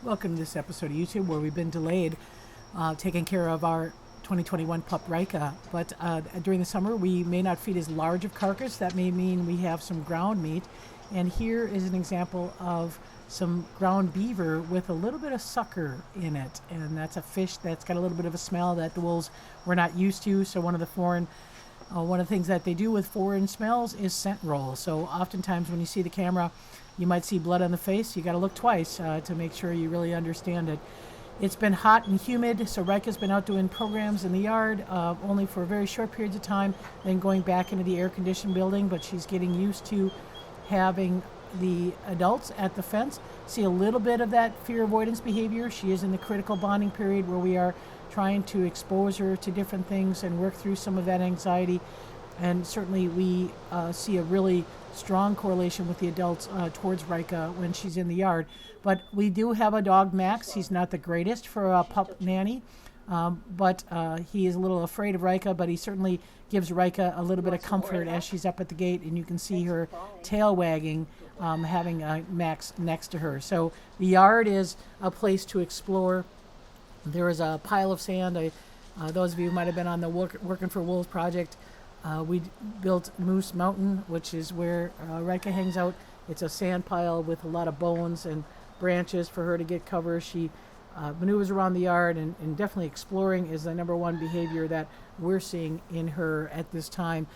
Welcome to this episode of YouTube where we've been delayed taking care of our 2021 pup Rika. But during the summer, we may not feed as large of carcass. That may mean we have some ground meat. And here is an example of some ground beaver with a little bit of sucker in it. And that's a fish that's got a little bit of a smell that the wolves were not used to. So one of the things that they do with foreign smells is scent roll. So oftentimes when you see the camera, you might see blood on the face. You got to look twice to make sure you really understand it. It's been hot and humid, so Rika's been out doing programs in the yard only for very short periods of time, then going back into the air-conditioned building, but she's getting used to having the adults at the fence. See a little bit of that fear avoidance behavior. She is in the critical bonding period where we are trying to expose her to different things and work through some of that anxiety. And certainly we see a really strong correlation with the adults towards Rika when she's in the yard. But we do have a dog, Max. He's not the greatest for a pup nanny, but he is a little afraid of Rika, but he certainly gives Rika a little bit of comfort as she's up at the gate, and you can see her tail wagging, having Max next to her. So the yard is a place to explore. There is a pile of sand. Those of you who might have been on the Working for Wolves project, we built Moose Mountain, which is where Rika hangs out. It's a sand pile with a lot of bones and branches for her to get cover. She maneuvers around the yard, and definitely exploring is the number one behavior that we're seeing in her at this time.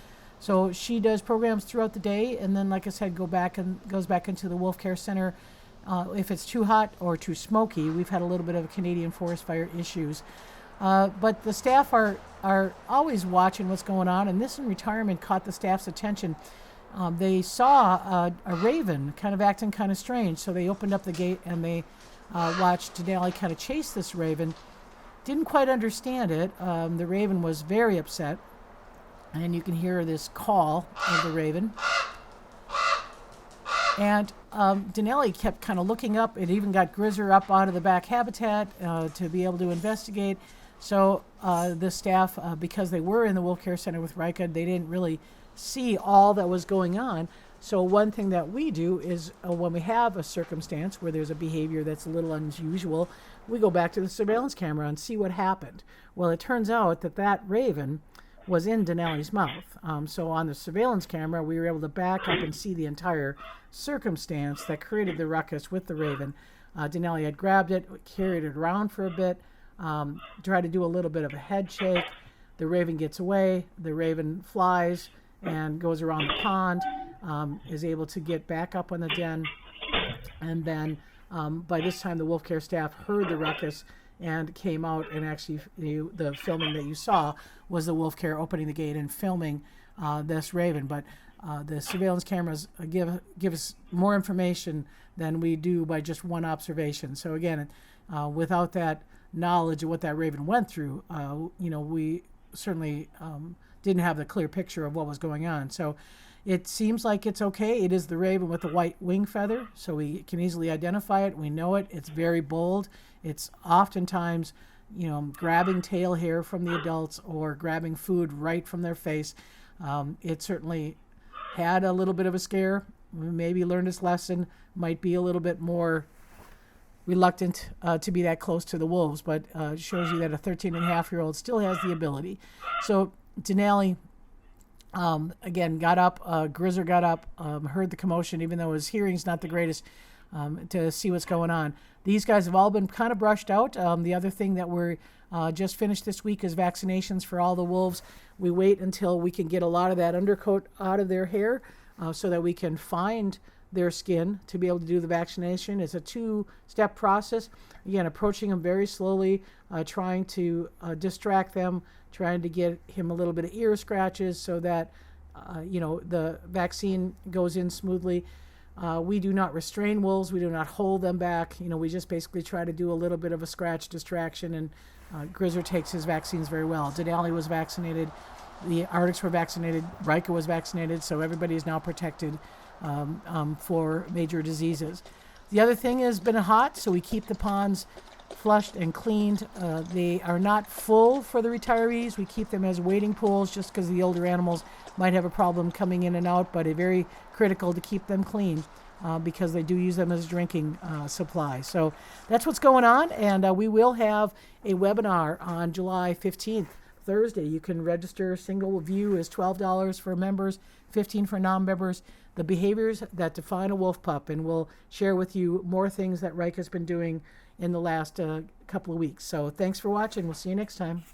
So she does programs throughout the day, and then, like I said, goes back into the Wolf Care Center. If it's too hot or too smoky, we've had a little bit of Canadian forest fire issues. But the staff are always watching what's going on, and this in retirement caught the staff's attention. They saw a raven kind of acting kind of strange, so they opened up the gate and they watched Denali kind of chase this raven. Didn't quite understand it. The raven was very upset, and you can hear this call of the raven. And Denali kept kind of looking up. It even got Grizzer up out of the back habitat to be able to investigate. So the staff, because they were in the Wolf Care Center with Rika, they didn't really see all that was going on. So one thing that we do is when we have a circumstance where there's a behavior that's a little unusual, we go back to the surveillance camera and see what happened. Well, it turns out that raven was in Denali's mouth. So on the surveillance camera, we were able to back up and see the entire circumstance that created the ruckus with the raven. Denali had grabbed it, carried it around for a bit, tried to do a little bit of a head shake. The raven gets away. The raven flies and goes around the pond, is able to get back up on the den. And then by this time, the Wolf Care staff heard the ruckus and came out, and actually the filming that you saw was the Wolf Care opening the gate and filming this raven. But the surveillance cameras give us more information than we do by just one observation. So again, without that knowledge of what that raven went through, we certainly didn't have the clear picture of what was going on. So it seems like it's okay. It is the raven with the white wing feather, so we can easily identify it. We know it. It's very bold. It's oftentimes, grabbing tail hair from the adults or grabbing food right from their face. It certainly had a little bit of a scare. Maybe learned its lesson. Might be a little bit more reluctant to be that close to the wolves, but shows you that a 13-and-a-half-year-old still has the ability. So Denali, again, got up. Grizzer got up, heard the commotion, even though his hearing's not the greatest, to see what's going on. These guys have all been kind of brushed out. The other thing that we're just finished this week is vaccinations for all the wolves. We wait until we can get a lot of that undercoat out of their hair so that we can find their skin to be able to do the vaccination. It's a 2-step process. Again, approaching them very slowly, trying to distract them, trying to get him a little bit of ear scratches so that the vaccine goes in smoothly. We do not restrain wolves. We do not hold them back. We just basically try to do a little bit of a scratch distraction, and Grizzer takes his vaccines very well. Denali was vaccinated. The Arctics were vaccinated. Rika was vaccinated, so everybody is now protected for major diseases. The other thing has been hot, so we keep the ponds flushed and cleaned. They are not full for the retirees. We keep them as wading pools just because the older animals might have a problem coming in and out, but it's very critical to keep them clean. because they do use them as a drinking supply. So that's what's going on, and we will have a webinar on July 15th, Thursday. You can register. Single view is $12 for members, $15 for non-members. The behaviors that define a wolf pup, and we'll share with you more things that Rike has been doing in the last couple of weeks. So thanks for watching. We'll see you next time.